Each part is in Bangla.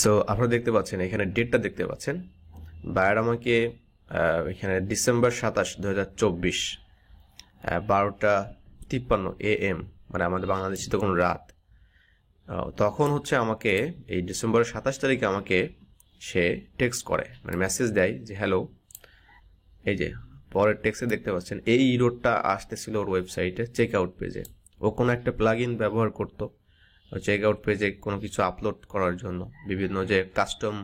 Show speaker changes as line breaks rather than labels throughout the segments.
সো আপনারা দেখতে পাচ্ছেন এখানে ডেটটা দেখতে পাচ্ছেন। বায়ার আমাকে এখানে ডিসেম্বর 27, 2024 12:53 AM, মানে আমাদের বাংলাদেশে তখন রাত। তখন হচ্ছে আমাকে এই ডিসেম্বরের 27 তারিখে আমাকে সে টেক্সট করে, মানে মেসেজ দেয় যে হ্যালো। এই যে পরের টেক্সটে দেখতে পাচ্ছেন এই ইরোডটা আসতেছিল ওর ওয়েবসাইটে চেক আউট পেজে। ও কোনো একটা প্লাগ ইন ব্যবহার করতো চেক আউট পেজে কোনো কিছু আপলোড করার জন্য, বিভিন্ন যে কাস্টম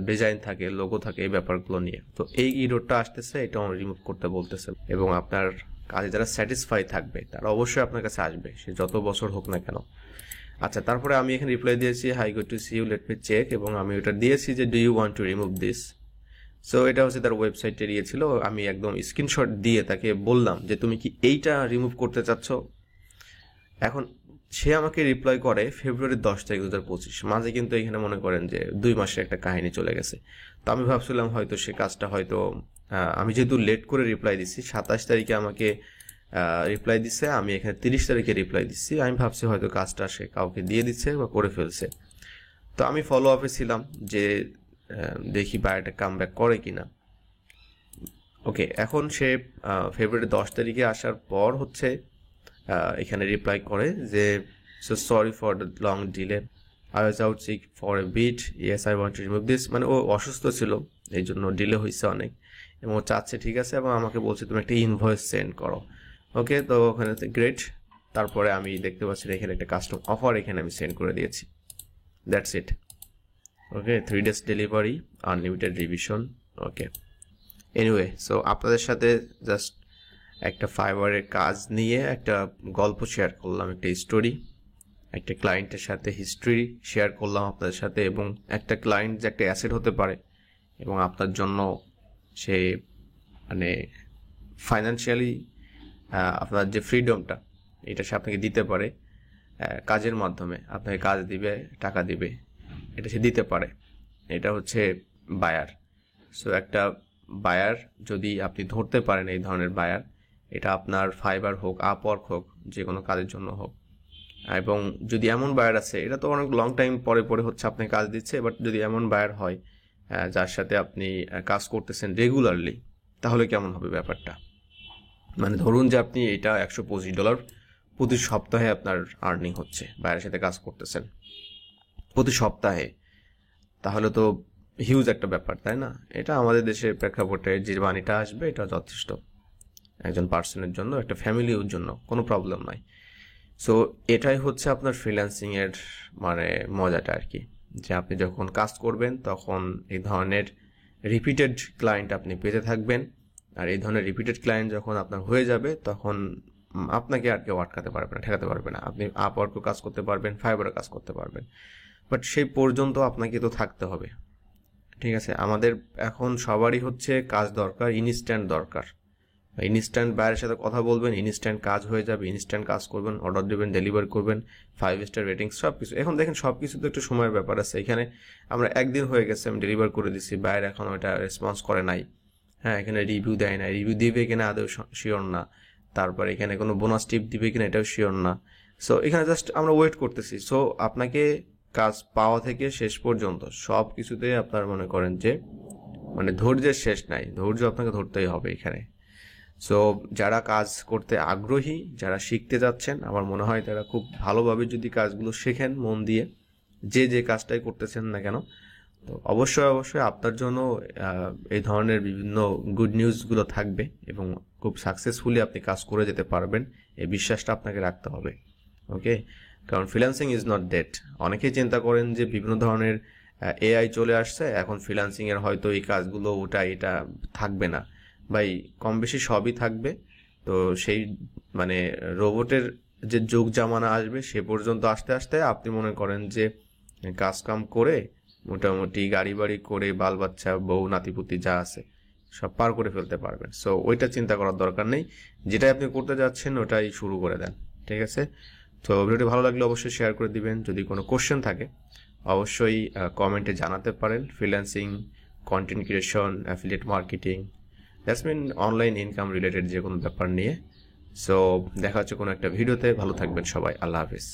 ডিজাইন থাকে, লোগো থাকে, এই ব্যাপারগুলো নিয়ে। তো এই ইরোডটা আসতেছে, এটা রিমুভ করতে বলতেছে। এবং আপনার কাজে যারা স্যাটিসফাই থাকবে তারা অবশ্যই আপনার কাছে আসবে, সে যত বছর হোক না কেন। আচ্ছা, তারপরে আমি এখানে রিপ্লাই দিয়েছি hi good to see you, let me check, এবং আমি ওটা দিয়েছি যে do you want to remove this. So এটা হচ্ছে তার ওয়েবসাইটে দিয়েছিল। আমি একদম স্ক্রিনশট দিয়ে তাকে বললাম যে তুমি কি এইটা রিমুভ করতে চাচ্ছ। এখন সে আমাকে রিপ্লাই করে ফেব্রুয়ারি 10 তারিখ 2025। মাঝে কিন্তু এখানে মনে করেন যে 2 মাসের একটা কাহিনী চলে গেছে। তো আমি ভাবছিলাম হয়তো সে কাজটা হয়তো আমি যেহেতু লেট করে রিপ্লাই দিচ্ছি, 27 তারিখে আমাকে রিপ্লাই দিচ্ছে, আমি এখানে 30 তারিখে রিপ্লাই দিচ্ছি, আমি ভাবছি হয়তো কাজটা সে কাউকে দিয়ে দিচ্ছে বা করে ফেলছে। তো আমি ফলো আপে ছিলাম যে দেখি বায়োটা কাম ব্যাক করে কিনা। ওকে, এখন সে ফেব্রুয়ারি 10 তারিখে আসার পর হচ্ছে এখানে রিপ্লাই করে যে so sorry for the long delay, I was out sick for a bit, yes I want to remove this. মানে ও অসুস্থ ছিল, এই জন্য ডিলে হয়েছে অনেক, এবং ও চাচ্ছে ঠিক আছে, এবং আমাকে বলছে তুমি একটা ইনভয়েস সেন্ড করো। ওকে, তো ওখানে গ্রেট। তারপরে আমি দেখতে পাচ্ছি এখানে একটা কাস্টম অফার এখানে আমি সেন্ড করে দিয়েছি। That's it. Okay, 3 days delivery, unlimited revision. Okay, anyway, so আপনাদের সাথে জাস্ট একটা ফাইবারের কাজ নিয়ে একটা গল্প শেয়ার করলাম, একটা স্টোরি, একটা ক্লায়েন্টের সাথে হিস্ট্রি শেয়ার করলাম আপনাদের সাথে, এবং একটা ক্লায়েন্ট যে একটা অ্যাসেট হতে পারে এবং আপনার জন্য সে মানে ফাইন্যান্সিয়ালি আপনার যে ফ্রিডমটা এটা সে আপনাকে দিতে পারে কাজের মাধ্যমে, আপনাকে কাজ দিবে, টাকা দিবে, এটা সে দিতে পারে। এটা হচ্ছে বায়ার। সো একটা বায়ার যদি আপনি ধরতে পারেন, এই ধরনের বায়ার, এটা আপনার ফাইবার হোক, আপওয়ার্ক হোক, যে কোনো কাজের জন্য হোক। এবং যদি এমন বায়ার আছে, এটা তো অনেক লং টাইম পরে পরে হচ্ছে আপনি কাজ দিচ্ছে, বাট যদি এমন বায়ার হয় যার সাথে আপনি কাজ করতেছেন রেগুলারলি, তাহলে কেমন হবে ব্যাপারটা। মানে ধরুন যে আপনি এটা $125 প্রতি সপ্তাহে আপনার আর্নিং হচ্ছে, বায়ারের সাথে কাজ করতেছেন প্রতি সপ্তাহে, তাহলে তো হিউজ একটা ব্যাপার, তাই না? এটা আমাদের দেশের প্রেক্ষাপটে যে মানিটা আসবে এটা যথেষ্ট একজন পার্সনের জন্য, একটা ফ্যামিলির জন্য কোনো প্রবলেম নাই। সো এটাই হচ্ছে আপনার ফ্রিল্যান্সিংয়ের মানে মজাটা আর কি, যে আপনি যখন কাজ করবেন তখন এই ধরনের রিপিটেড ক্লায়েন্ট আপনি পেতে থাকবেন। আর এই ধরনের রিপিটেড ক্লায়েন্ট যখন আপনার হয়ে যাবে, তখন আপনাকে আর কেউ আটকাতে পারবে না, ঠেকাতে পারবে না। আপনি আপওয়ার্কেও কাজ করতে পারবেন, ফাইবারও কাজ করতে পারবেন, বাট সেই পর্যন্ত আপনাকে তো থাকতে হবে। ঠিক আছে, আমাদের এখন সবারই হচ্ছে কাজ দরকার, ইনস্ট্যান্ট দরকার। ইনস্ট্যান্ট বায়ারের সাথে কথা বলবেন, ইনস্ট্যান্ট কাজ হয়ে যাবে, ইনস্ট্যান্ট কাজ করবেন, অর্ডার দেবেন, ডেলিভার করবেন, 5 স্টার রেটিং, সব কিছু। এখন দেখেন সব কিছু তো একটু সময়ের ব্যাপার আছে। এখানে আমরা একদিন হয়ে গেছে, আমি ডেলিভার করে দিচ্ছি, বায়ার এখন ওটা রেসপন্স করে নাই। হ্যাঁ, এখানে রিভিউ দেয় না, রিভিউ দিবে কিনা আদৌ শিওর না। তারপর এখানে কোনো বোনাস টিপ দিবে কিনা এটাও শিওর না। সো এখানে জাস্ট আমরা ওয়েট করতেছি। সো আপনাকে কাজ পাওয়া থেকে শেষ পর্যন্ত সব কিছুতে আপনার মনে করেন যে মানে ধৈর্যের শেষ নাই, ধৈর্য আপনাকে ধরতেই হবে এখানে। সো যারা কাজ করতে আগ্রহী, যারা শিখতে যাচ্ছেন, আমার মনে হয় তারা খুব ভালোভাবে যদি কাজগুলো শেখেন মন দিয়ে, যে কাজটাই করতেছেন না কেন, তো অবশ্যই অবশ্যই আপনার জন্য এই ধরনের বিভিন্ন গুড নিউজগুলো থাকবে, এবং খুব সাকসেসফুলি আপনি কাজ করে যেতে পারবেন, এই বিশ্বাসটা আপনাকে রাখতে হবে। ওকে, কারণ ফ্রিল্যান্সিং ইজ নট ডেড। অনেকেই চিন্তা করেন যে বিভিন্ন ধরনের এআই চলে আসছে, এখন ফ্রিল্যান্সিংয়ের হয়তো এই কাজগুলো ওটা এটা থাকবে না। ভাই, কম বেশি সবই থাকবে। তো সেই মানে রোবটের যে যুগ জামানা আসবে, সে পর্যন্ত আস্তে আস্তে আপনি মনে করেন যে কাজ কাম করে মোটামুটি গাড়ি বাড়ি করে বাল বাচ্চা বউ নাতিপুতি যা আছে সব পার করে ফেলতে পারবেন। সো ওইটা চিন্তা করার দরকার নেই, যেটাই আপনি করতে যাচ্ছেন ওটাই শুরু করে দেন। ঠিক আছে, তো ভিডিওটি ভালো লাগলে অবশ্যই শেয়ার করে দিবেন। যদি কোনো কোশ্চেন থাকে অবশ্যই কমেন্টে জানাতে পারেন। Freelancing, content creation, affiliate marketing, that's mean online income related যে কোনো ব্যাপার নিয়ে। সো দেখা হচ্ছে কোনো একটা ভিডিওতে। ভালো থাকবেন সবাই, আল্লাহ হাফিজ।